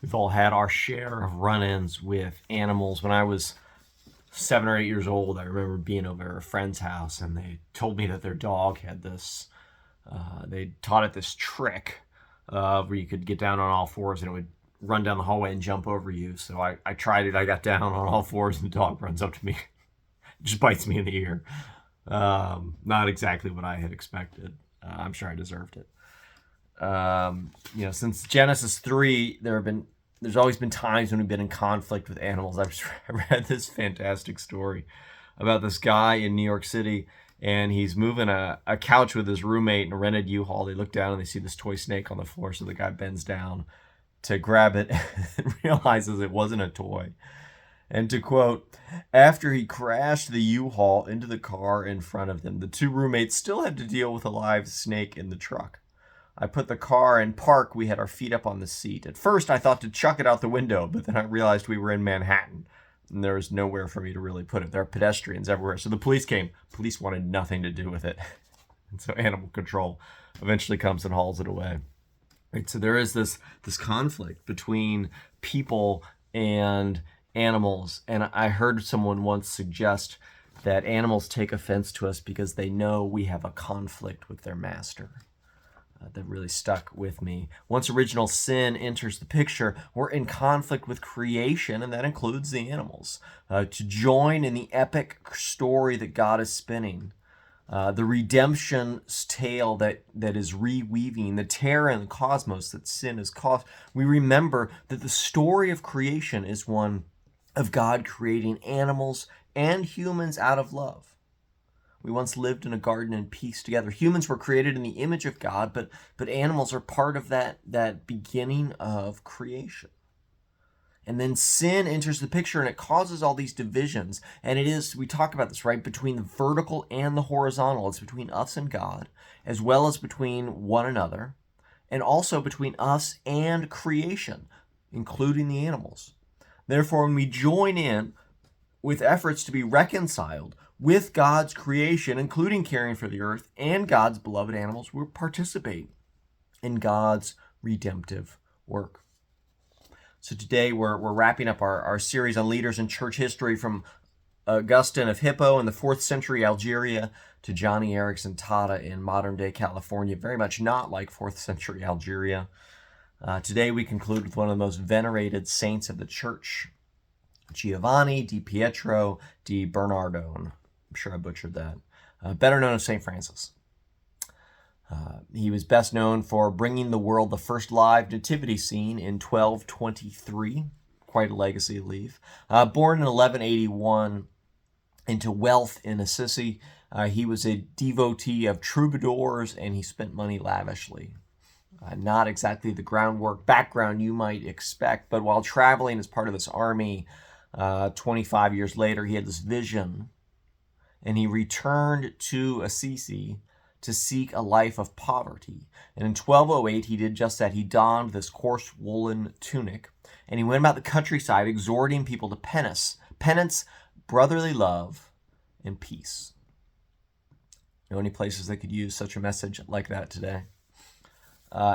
We've all had our share of run-ins with animals. When I was 7 or 8 years old, I remember being over at a friend's house, and they told me that their dog had this. They taught it this trick where you could get down on all fours, and it would run down the hallway and jump over you. So I tried it. I got down on all fours, and the dog runs up to me, just bites me in the ear. Not exactly what I had expected. I'm sure I deserved it. Since Genesis 3, there's always been times when we've been in conflict with animals. I've just read this fantastic story about this guy in New York City, and he's moving a couch with his roommate in a rented U-Haul. They look down and they see this toy snake on the floor, so the guy bends down to grab it and realizes it wasn't a toy. And to quote, after he crashed the U-Haul into the car in front of them, the two roommates still had to deal with a live snake in the truck. I put the car in park. We had our feet up on the seat. At first, I thought to chuck it out the window, but then I realized we were in Manhattan, and there was nowhere for me to really put it. There are pedestrians everywhere. So the police came. Police wanted nothing to do with it. And so animal control eventually comes and hauls it away. Right, so there is this conflict between people and animals. And I heard someone once suggest that animals take offense to us because they know we have a conflict with their master. That really stuck with me. Once original sin enters the picture, we're in conflict with creation, and that includes the animals. To join in the epic story that God is spinning, the redemption tale that is reweaving, the terror in the cosmos that sin has caused, we remember that the story of creation is one of God creating animals and humans out of love. We once lived in a garden in peace together. Humans were created in the image of God, but animals are part of that beginning of creation. And then sin enters the picture, and it causes all these divisions. And it is, we talk about this, right, between the vertical and the horizontal. It's between us and God, as well as between one another, and also between us and creation, including the animals. Therefore, when we join in with efforts to be reconciled with God's creation, including caring for the earth and God's beloved animals, we're participating in God's redemptive work. So today we're wrapping up our series on leaders in church history, from Augustine of Hippo in the 4th century Algeria to Johnny Erickson Tata in modern-day California, very much not like 4th century Algeria. Today we conclude with one of the most venerated saints of the church, Giovanni di Pietro di Bernardone. I'm sure I butchered that. Better known as St. Francis. He was best known for bringing the world the first live nativity scene in 1223. Quite a legacy to leave. Born in 1181 into wealth in Assisi, he was a devotee of troubadours, and he spent money lavishly. Not exactly the background you might expect, but while traveling as part of this army, 25 years later, he had this vision, and he returned to Assisi to seek a life of poverty. And in 1208, he did just that. He donned this coarse woolen tunic, and he went about the countryside exhorting people to penance, brotherly love, and peace. Know any places that could use such a message like that today?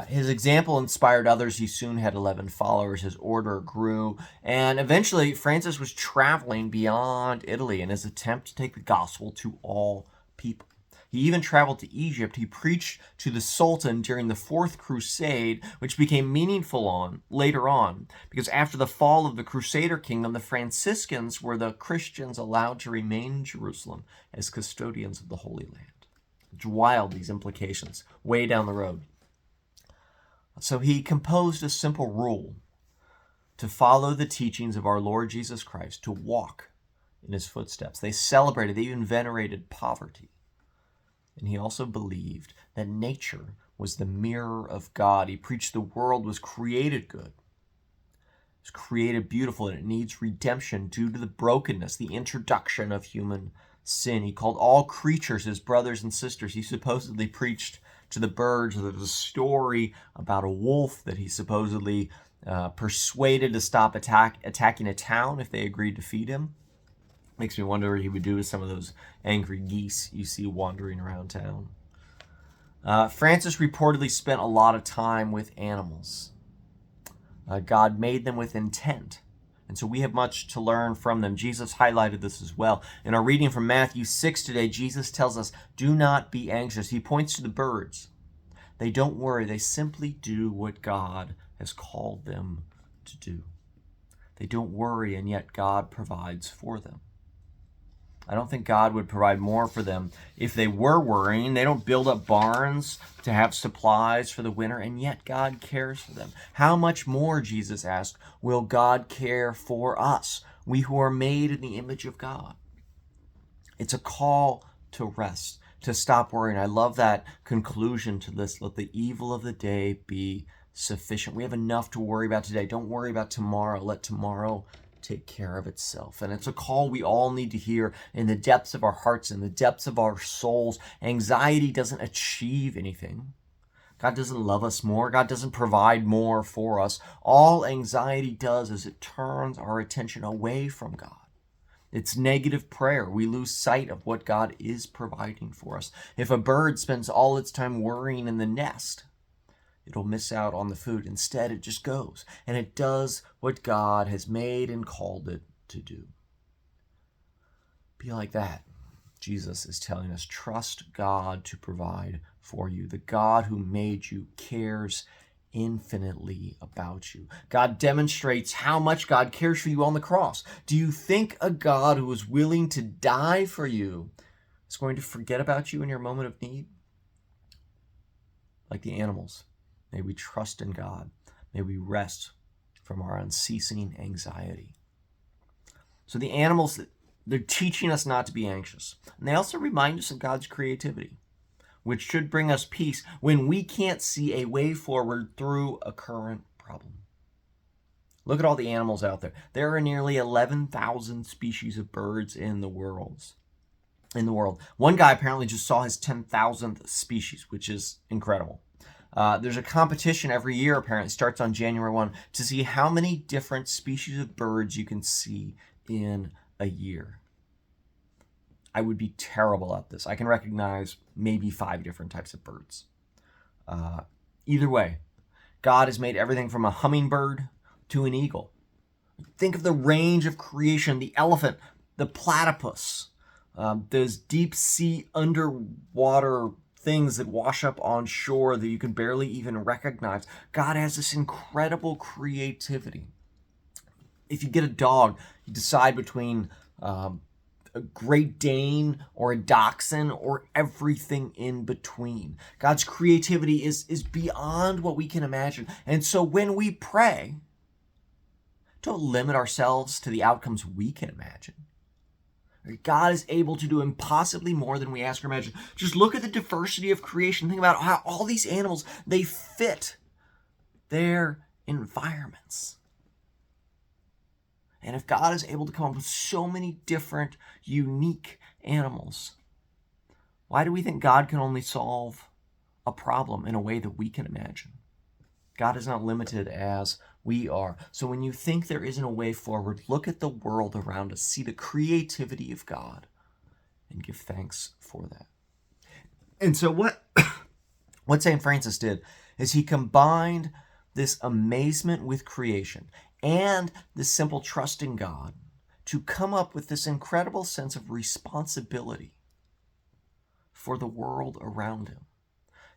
His example inspired others. He soon had 11 followers. His order grew. And eventually, Francis was traveling beyond Italy in his attempt to take the gospel to all people. He even traveled to Egypt. He preached to the Sultan during the 4th Crusade, which became meaningful later on, because after the fall of the Crusader kingdom, the Franciscans were the Christians allowed to remain in Jerusalem as custodians of the Holy Land. It's wild, these implications, way down the road. So he composed a simple rule to follow the teachings of our Lord Jesus Christ, to walk in his footsteps. They even venerated poverty. And he also believed that nature was the mirror of God. He preached the world was created good. It was created beautiful, and it needs redemption due to the brokenness, the introduction of human sin. He called all creatures his brothers and sisters. He supposedly preached to the birds. There's a story about a wolf that he supposedly persuaded to stop attacking a town if they agreed to feed him. Makes me wonder what he would do with some of those angry geese you see wandering around town. Francis reportedly spent a lot of time with animals. God made them with intent. And so we have much to learn from them. Jesus highlighted this as well. In our reading from Matthew 6 today, Jesus tells us, do not be anxious. He points to the birds. They don't worry. They simply do what God has called them to do. They don't worry, and yet God provides for them. I don't think God would provide more for them if they were worrying. They don't build up barns to have supplies for the winter, and yet God cares for them. How much more, Jesus asked, will God care for us, we who are made in the image of God? It's a call to rest, to stop worrying. I love that conclusion to this. Let the evil of the day be sufficient. We have enough to worry about today. Don't worry about tomorrow. Let tomorrow take care of itself. And it's a call we all need to hear in the depths of our hearts, in the depths of our souls. Anxiety doesn't achieve anything. God doesn't love us more. God doesn't provide more for us. All anxiety does is it turns our attention away from God. It's negative prayer. We lose sight of what God is providing for us. If a bird spends all its time worrying in the nest, it'll miss out on the food. Instead, it just goes and it does what God has made and called it to do. Be like that. Jesus is telling us, trust God to provide for you. The God who made you cares infinitely about you. God demonstrates how much God cares for you on the cross. Do you think a God who is willing to die for you is going to forget about you in your moment of need? Like the animals, may we trust in God. May we rest from our unceasing anxiety. So the animals, they're teaching us not to be anxious. And they also remind us of God's creativity, which should bring us peace when we can't see a way forward through a current problem. Look at all the animals out there. There are nearly 11,000 species of birds in the world. One guy apparently just saw his 10,000th species, which is incredible. There's a competition every year, apparently, it starts on January 1, to see how many different species of birds you can see in a year. I would be terrible at this. I can recognize maybe 5 different types of birds. Either way, God has made everything from a hummingbird to an eagle. Think of the range of creation, the elephant, the platypus, those deep sea underwater things that wash up on shore that you can barely even recognize. God has this incredible creativity. If you get a dog, you decide between a Great Dane or a Dachshund or everything in between. God's creativity is beyond what we can imagine. And so when we pray, don't limit ourselves to the outcomes we can imagine. God is able to do impossibly more than we ask or imagine. Just look at the diversity of creation. Think about how all these animals, they fit their environments. And if God is able to come up with so many different, unique animals, why do we think God can only solve a problem in a way that we can imagine? God is not limited as we are. So when you think there isn't a way forward, look at the world around us, see the creativity of God, and give thanks for that. And so what St. Francis did is he combined this amazement with creation and this simple trust in God to come up with this incredible sense of responsibility for the world around him.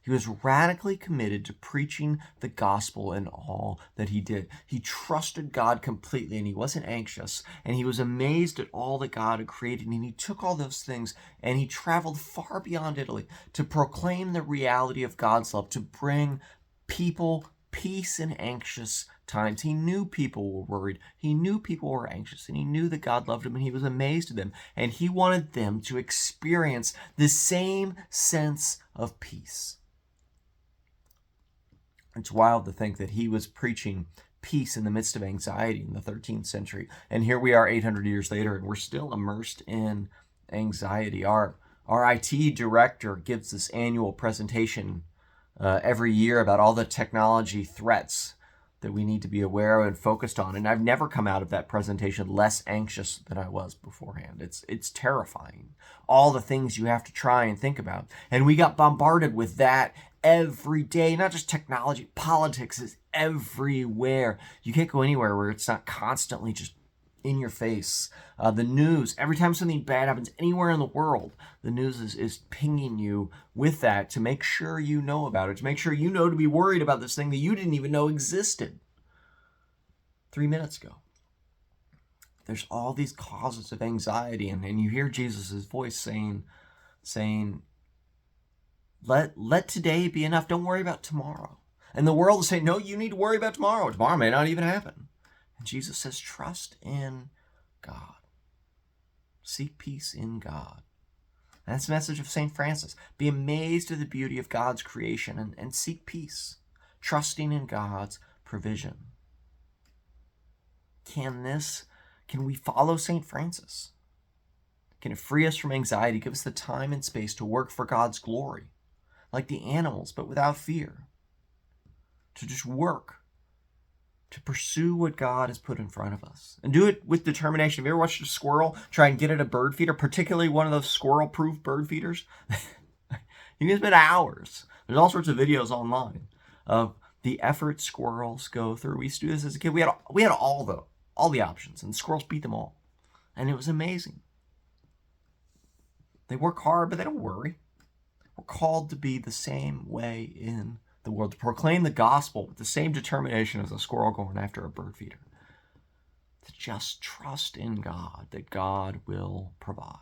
He was radically committed to preaching the gospel in all that he did. He trusted God completely and he wasn't anxious, and he was amazed at all that God had created, and he took all those things and he traveled far beyond Italy to proclaim the reality of God's love, to bring people peace in anxious times. He knew people were worried. He knew people were anxious, and he knew that God loved them, and he was amazed at them, and he wanted them to experience the same sense of peace. It's wild to think that he was preaching peace in the midst of anxiety in the 13th century. And here we are 800 years later, and we're still immersed in anxiety. Our IT director gives this annual presentation every year about all the technology threats that we need to be aware of and focused on. And I've never come out of that presentation less anxious than I was beforehand. It's terrifying. All the things you have to try and think about. And we got bombarded with that every day, not just technology. Politics is everywhere. You can't go anywhere where it's not constantly just in your face. The news, every time something bad happens anywhere in the world, the news is pinging you with that to make sure you know about it, to make sure you know to be worried about this thing that you didn't even know existed 3 minutes ago. There's all these causes of anxiety, and you hear Jesus' voice saying, let today be enough. Don't worry about tomorrow. And the world is saying, no, you need to worry about tomorrow. Tomorrow may not even happen. And Jesus says, trust in God. Seek peace in God. And that's the message of St. Francis. Be amazed at the beauty of God's creation and seek peace, trusting in God's provision. Can we follow St. Francis? Can it free us from anxiety, give us the time and space to work for God's glory, like the animals, but without fear? To just work, to pursue what God has put in front of us, and do it with determination. Have you ever watched a squirrel try and get at a bird feeder, particularly one of those squirrel-proof bird feeders? You can spend hours. There's all sorts of videos online of the effort squirrels go through. We used to do this as a kid. We had all the options, and squirrels beat them all. And it was amazing. They work hard, but they don't worry. We're called to be the same way in the world, to proclaim the gospel with the same determination as a squirrel going after a bird feeder. To just trust in God, that God will provide.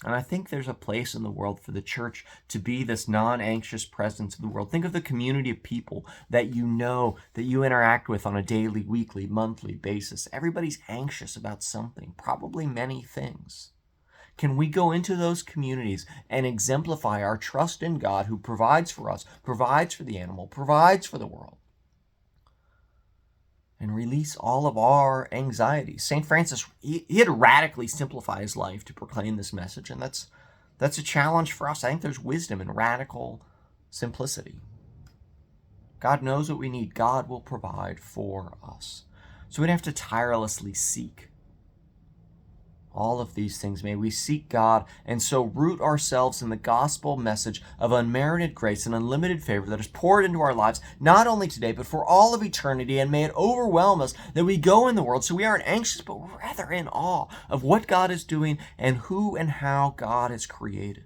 And I think there's a place in the world for the church to be this non-anxious presence in the world. Think of the community of people that you know, that you interact with on a daily, weekly, monthly basis. Everybody's anxious about something, probably many things. Can we go into those communities and exemplify our trust in God, who provides for us, provides for the animal, provides for the world, and release all of our anxieties? St. Francis, he had to radically simplify his life to proclaim this message, and that's a challenge for us. I think there's wisdom in radical simplicity. God knows what we need. God will provide for us. So we don't have to tirelessly seek all of these things. May we seek God and so root ourselves in the gospel message of unmerited grace and unlimited favor that is poured into our lives, not only today, but for all of eternity. And may it overwhelm us that we go in the world so we aren't anxious, but rather in awe of what God is doing and who and how God has created.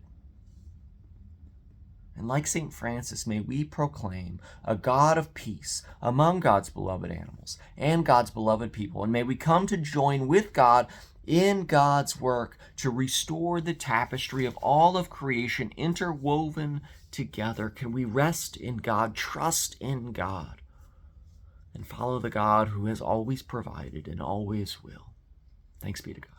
And like St. Francis, may we proclaim a God of peace among God's beloved animals and God's beloved people. And may we come to join with God in God's work to restore the tapestry of all of creation interwoven together. Can we rest in God, trust in God, and follow the God who has always provided and always will? Thanks be to God.